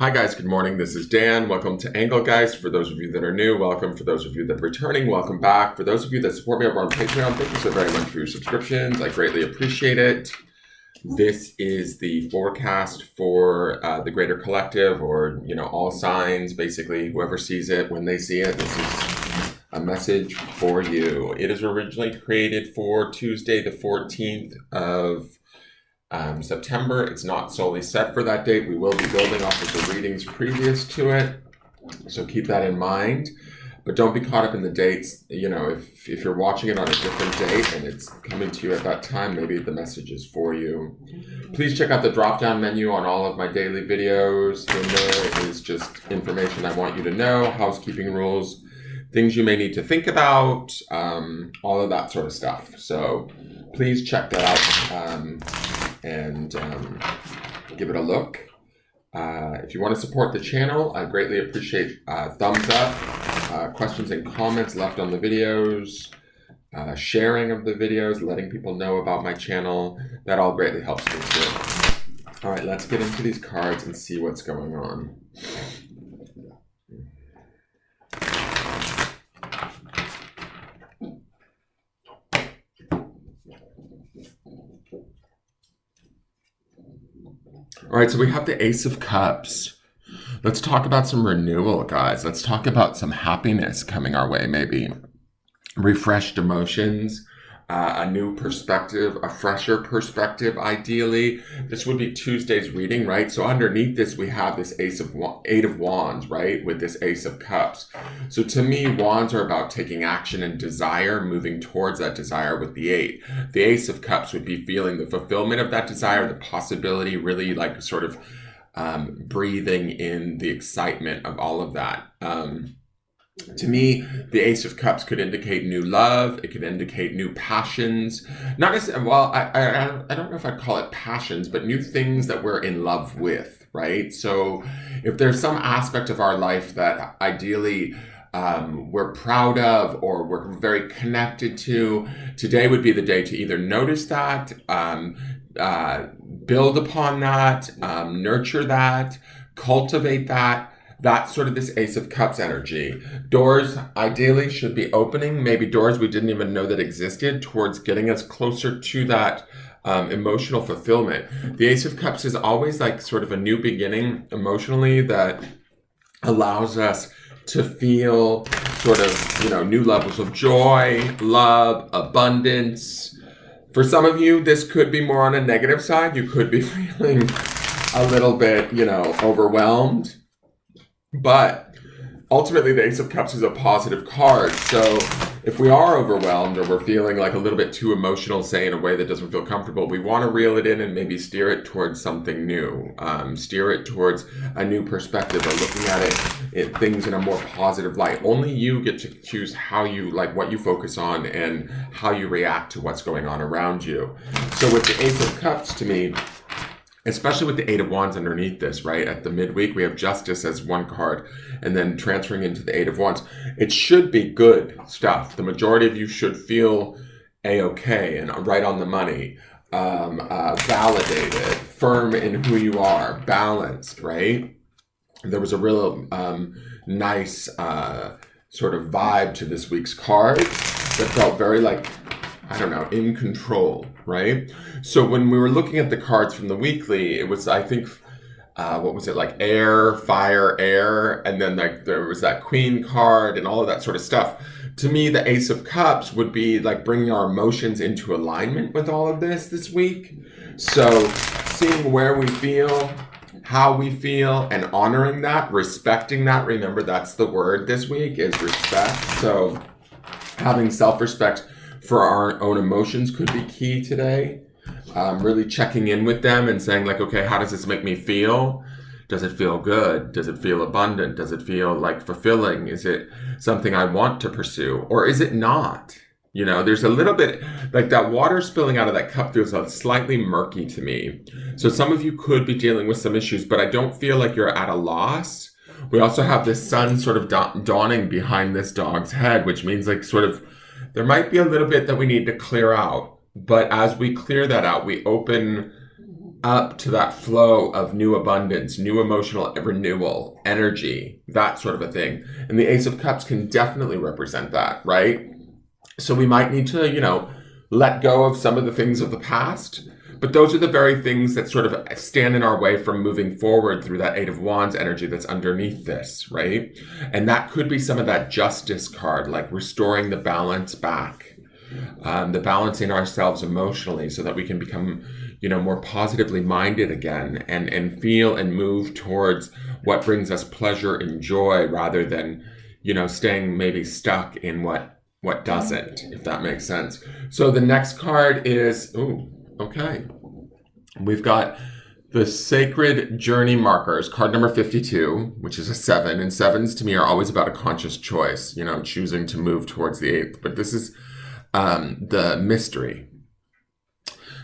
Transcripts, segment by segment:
Hi guys, good morning. This is Dan. Welcome to Engelgeist. For those of you that are new, welcome. For those of you that are returning, welcome back. For those of you that support me over on Patreon, thank you so very much for your subscriptions. I greatly appreciate it. This is the forecast for the greater collective, or all signs. Basically, whoever sees it, when they see it, this is a message for you. It is originally created for Tuesday, the 14th of September. It's not solely set for that date. We will be building off of the readings previous to it, so keep that in mind. But don't be caught up in the dates. If you're watching it on a different date and it's coming to you at that time, maybe the message is for you. Please check out the drop-down menu on all of my daily videos. In there is just information I want you to know, housekeeping rules, things you may need to think about, all of that sort of stuff. So please check that out and give it a look. If you want to support the channel, I greatly appreciate thumbs up, questions and comments left on the videos, sharing of the videos, letting people know about my channel. That all greatly helps me too. All right, let's get into these cards and see what's going on. All right, so we have the Ace of Cups. Let's talk about some renewal, guys. Let's talk about some happiness coming our way, maybe. Refreshed emotions, a new perspective, a fresher perspective, ideally. This would be Tuesday's reading, right? So underneath this, we have this Eight of Wands, right? With this Ace of Cups. So to me, wands are about taking action and desire, moving towards that desire with the Eight. The Ace of Cups would be feeling the fulfillment of that desire, the possibility, really like sort of breathing in the excitement of all of that. To me, the Ace of Cups could indicate new love. It could indicate new passions. Not necessarily, well, I don't know if I'd call it passions, but new things that we're in love with, right? So if there's some aspect of our life that ideally we're proud of or we're very connected to, today would be the day to either notice that, build upon that, nurture that, cultivate that. That's sort of this Ace of Cups energy. Doors ideally should be opening, maybe doors we didn't even know that existed, towards getting us closer to that emotional fulfillment. The Ace of Cups is always like sort of a new beginning emotionally that allows us to feel sort of, new levels of joy, love, abundance. For some of you, this could be more on a negative side. You could be feeling a little bit, overwhelmed. But ultimately, the Ace of Cups is a positive card. So if we are overwhelmed or we're feeling like a little bit too emotional, say in a way that doesn't feel comfortable, we want to reel it in and maybe steer it towards something new. Steer it towards a new perspective, or looking at things in a more positive light. Only you get to choose how you, like what you focus on and how you react to what's going on around you. So with the Ace of Cups, to me, especially with the Eight of Wands underneath this, right? At the midweek, we have Justice as one card, and then transferring into the Eight of Wands. It should be good stuff. The majority of you should feel A-okay and right on the money, validated, firm in who you are, balanced, right? There was a real nice sort of vibe to this week's cards that felt very like, in control, right? So when we were looking at the cards from the weekly, it was, I think, what was it, like air, fire, air, and then like there was that Queen card and all of that sort of stuff. To me, the Ace of Cups would be like bringing our emotions into alignment with all of this week. So seeing where we feel, how we feel, and honoring that, respecting that. Remember, that's the word this week, is respect. So having self-respect for our own emotions could be key today. Really checking in with them and saying like, okay, how does this make me feel? Does it feel good? Does it feel abundant? Does it feel like fulfilling? Is it something I want to pursue? Or is it not? There's a little bit like that water spilling out of that cup feels slightly murky to me. So some of you could be dealing with some issues, but I don't feel like you're at a loss. We also have this sun sort of dawning behind this dog's head, which means like sort of there might be a little bit that we need to clear out. But as we clear that out, we open up to that flow of new abundance, new emotional renewal, energy, that sort of a thing. And the Ace of Cups can definitely represent that, right? So we might need to, let go of some of the things of the past, but those are the very things that sort of stand in our way from moving forward through that Eight of Wands energy that's underneath this, right? And that could be some of that Justice card, like restoring the balance back, the balancing ourselves emotionally so that we can become, more positively minded again and feel and move towards what brings us pleasure and joy rather than, staying maybe stuck in what doesn't, if that makes sense. So the next card is, okay. We've got the Sacred Journey Markers, card number 52, which is a 7. And 7s to me are always about a conscious choice, choosing to move towards the 8th. But this is the mystery.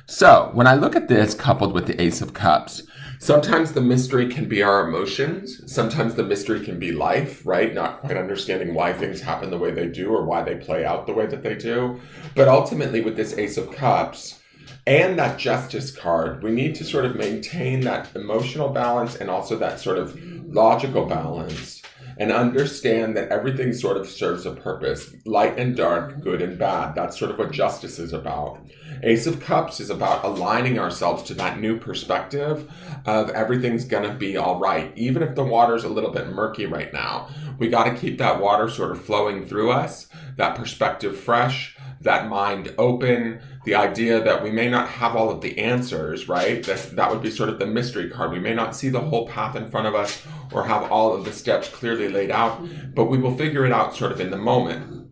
So when I look at this coupled with the Ace of Cups, sometimes the mystery can be our emotions. Sometimes the mystery can be life, right? Not quite understanding why things happen the way they do or why they play out the way that they do. But ultimately with this Ace of Cups and that Justice card, we need to sort of maintain that emotional balance and also that sort of logical balance and understand that everything sort of serves a purpose. Light and dark, good and bad. That's sort of what Justice is about. Ace of Cups is about aligning ourselves to that new perspective of everything's gonna be all right. Even if the water's a little bit murky right now, we gotta keep that water sort of flowing through us, that perspective fresh, that mind open, the idea that we may not have all of the answers, right? That would be sort of the mystery card. We may not see the whole path in front of us or have all of the steps clearly laid out, but we will figure it out sort of in the moment.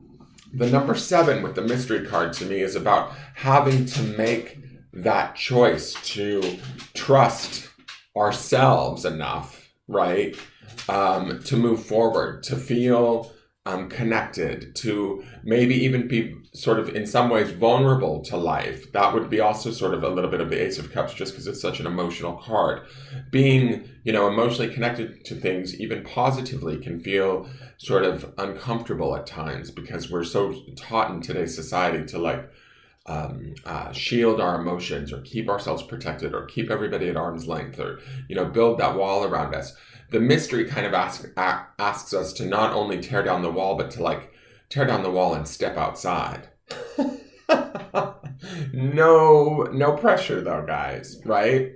The number 7 with the mystery card to me is about having to make that choice to trust ourselves enough, right? To move forward, to feel connected, to maybe even be sort of in some ways vulnerable to life. That would be also sort of a little bit of the Ace of Cups just because it's such an emotional card. Being, emotionally connected to things, even positively, can feel sort of uncomfortable at times because we're so taught in today's society to shield our emotions or keep ourselves protected or keep everybody at arm's length or, build that wall around us. The mystery kind of asks us to not only tear down the wall, but to tear down the wall and step outside. No pressure though, guys, right?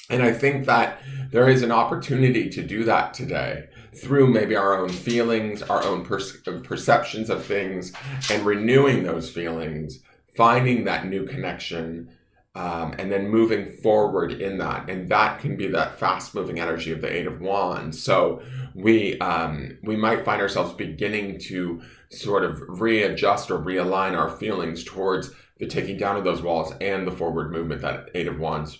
And I think that there is an opportunity to do that today through maybe our own feelings, our own perceptions of things, and renewing those feelings, finding that new connection, and then moving forward in that. And that can be that fast-moving energy of the Eight of Wands. So we might find ourselves beginning to sort of readjust or realign our feelings towards the taking down of those walls and the forward movement that Eight of Wands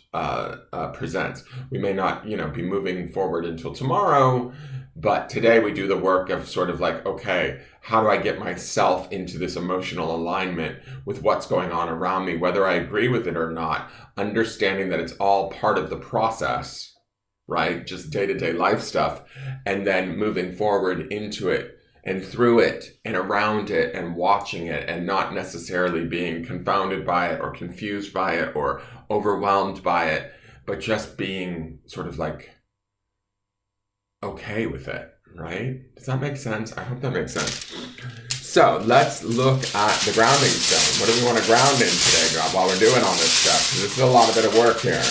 presents. We may not, be moving forward until tomorrow, but today we do the work of sort of okay, how do I get myself into this emotional alignment with what's going on around me, whether I agree with it or not, understanding that it's all part of the process, right? Just day-to-day life stuff, and then moving forward into it and through it and around it and watching it and not necessarily being confounded by it or confused by it or overwhelmed by it, but just being sort of okay with it, right? Does that make sense? I hope that makes sense. So let's look at the grounding stone. What do we want to ground in today, God, while we're doing all this stuff? Because this is a bit of work here.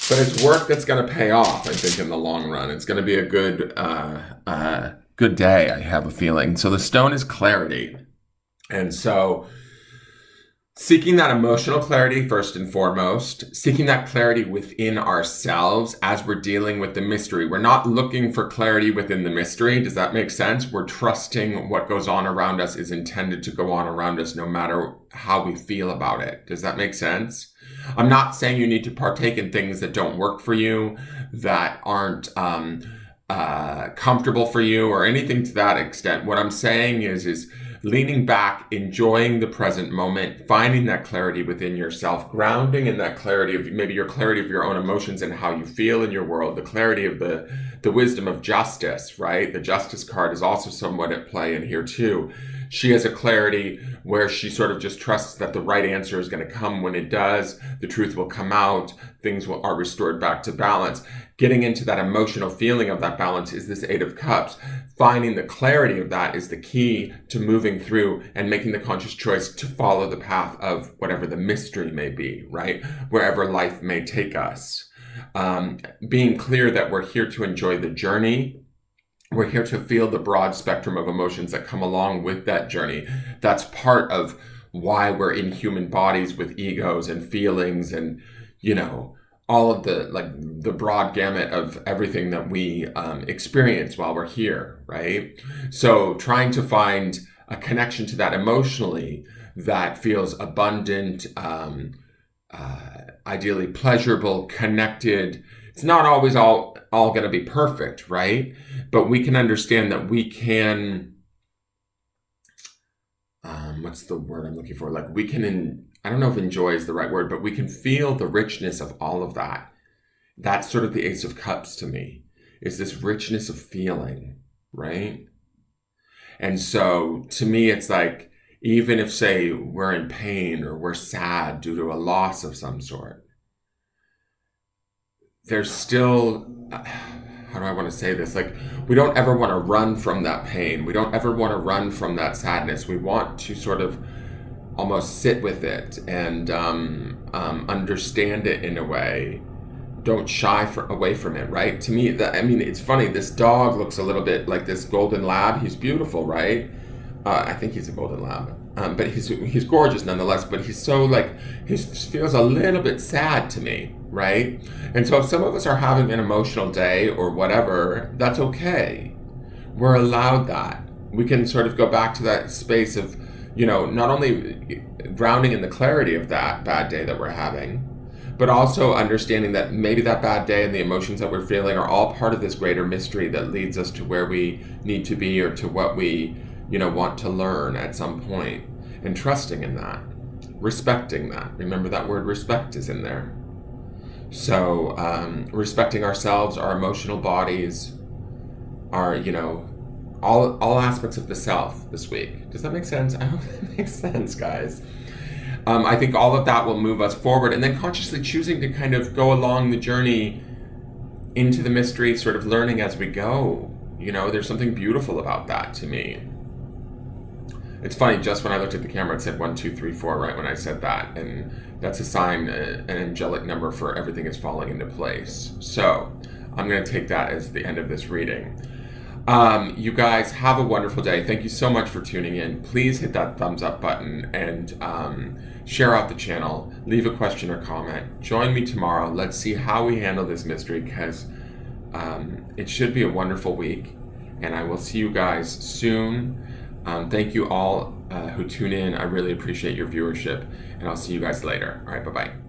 But it's work that's going to pay off, I think, in the long run. It's going to be a good day, I have a feeling. So the stone is clarity. And so seeking that emotional clarity first and foremost, seeking that clarity within ourselves as we're dealing with the mystery. We're not looking for clarity within the mystery. Does that make sense? We're trusting what goes on around us is intended to go on around us no matter how we feel about it. Does that make sense? I'm not saying you need to partake in things that don't work for you, that aren't comfortable for you or anything to that extent. What I'm saying is leaning back, enjoying the present moment, finding that clarity within yourself, grounding in that clarity of maybe your clarity of your own emotions and how you feel in your world, the clarity of the wisdom of justice, right? The justice card is also somewhat at play in here too. She has a clarity where she sort of just trusts that the right answer is going to come when it does. The truth will come out. Things are restored back to balance. Getting into that emotional feeling of that balance is this Eight of Cups. Finding the clarity of that is the key to moving through and making the conscious choice to follow the path of whatever the mystery may be, right? Wherever life may take us. Being clear that we're here to enjoy the journey. We're here to feel the broad spectrum of emotions that come along with that journey. That's part of why we're in human bodies with egos and feelings and, you know, all of the broad gamut of everything that we experience while we're here, right? So trying to find a connection to that emotionally that feels abundant, ideally pleasurable, connected. It's not always all going to be perfect, right? But we can understand that we can, what's the word I'm looking for? Like we can, I don't know if enjoy is the right word, but we can feel the richness of all of that. That's sort of the Ace of Cups to me, is this richness of feeling, right? And so to me, it's like, even if, say, we're in pain or we're sad due to a loss of some sort, there's still, how do I want to say this? Like, we don't ever want to run from that pain. We don't ever want to run from that sadness. We want to sort of almost sit with it and understand it in a way. Don't shy away from it, right? To me, it's funny. This dog looks a little bit like this golden lab. He's beautiful, right? I think he's a golden lab. But he's gorgeous nonetheless, but he's so like, he feels a little bit sad to me, right? And so if some of us are having an emotional day or whatever, that's okay. We're allowed that. We can sort of go back to that space of, you know, not only grounding in the clarity of that bad day that we're having, but also understanding that maybe that bad day and the emotions that we're feeling are all part of this greater mystery that leads us to where we need to be or to what we, you know, want to learn at some point, and trusting in that, respecting that. Remember that word respect is in there. So respecting ourselves, our emotional bodies, our, you know, all aspects of the self this week. Does that make sense? I hope that makes sense, guys. I think all of that will move us forward, and then consciously choosing to kind of go along the journey into the mystery, sort of learning as we go. You know, there's something beautiful about that to me. It's funny, just when I looked at the camera, it said 1, 2, 3, 4, right when I said that. And that's a sign, an angelic number for everything is falling into place. So I'm going to take that as the end of this reading. You guys have a wonderful day. Thank you so much for tuning in. Please hit that thumbs up button and share out the channel. Leave a question or comment. Join me tomorrow. Let's see how we handle this mystery, because it should be a wonderful week. And I will see you guys soon. Thank you all who tune in. I really appreciate your viewership, and I'll see you guys later. All right, bye-bye.